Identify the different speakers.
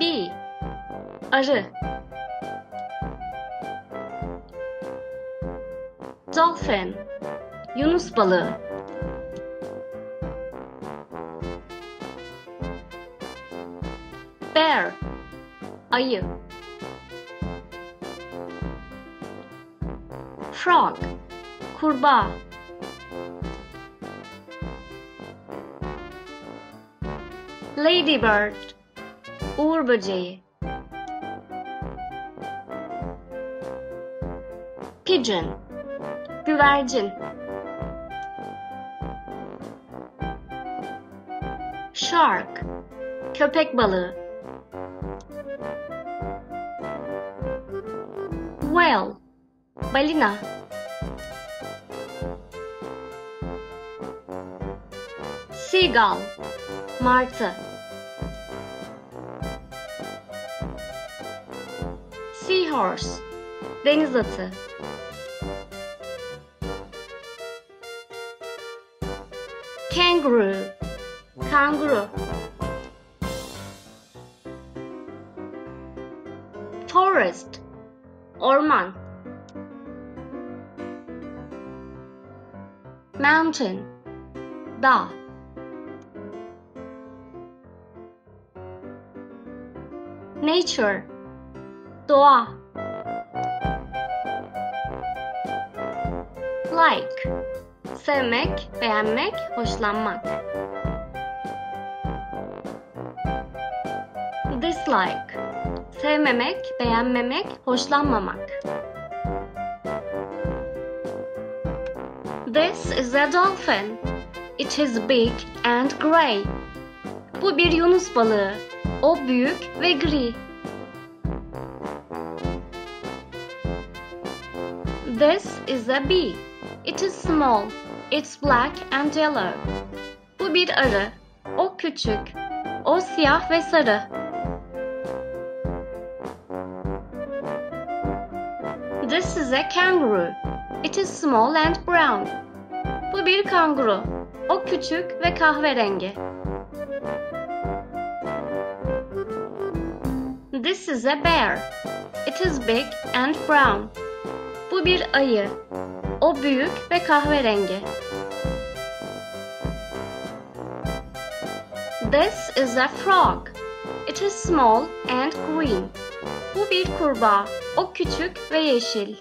Speaker 1: Bee, arı. Dolphin, yunus balığı. Bear, ayı. Frog, kurbağa. Ladybird, uğur böceği. Pigeon, güvercin. Shark, köpek balığı. Whale, balina. Seagull, martı. Seahorse, deniz atı. Kangaroo, kanguru. Forest, orman. Mountain, dağ. Nature, doğa. Like, sevmek, beğenmek, hoşlanmak. Dislike, sevmemek, beğenmemek, hoşlanmamak. This is a dolphin. It is big and gray. Bu bir yunus balığı. O büyük ve gri. This is a bee. It is small. It's black and yellow. Bu bir arı. O küçük. O siyah ve sarı. This is a kangaroo. It is small and brown. Bu bir kanguru. O küçük ve kahverengi. This is a bear. It is big and brown. Bu bir ayı. O büyük ve kahverengi. This is a frog. It is small and green. Bu bir kurbağa. O küçük ve yeşil.